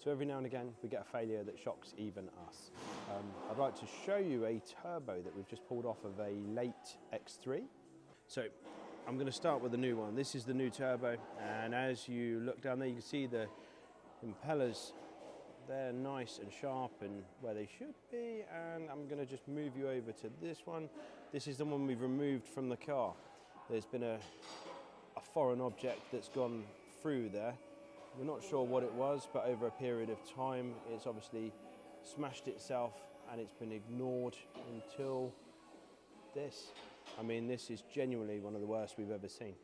So every now and again we get a failure that shocks even us. I'd like to show you a turbo that we've just pulled off of a late X3. So I'm going to start with the new one. This is the new turbo, and as you look down there you can see the impellers. They're nice and sharp and where they should be, and I'm going to just move you over to this one. This is the one we've removed from the car. There's been a foreign object that's gone through there. We're not sure what it was, but over a period of time it's obviously smashed itself and it's been ignored until this. I mean, this is genuinely one of the worst we've ever seen.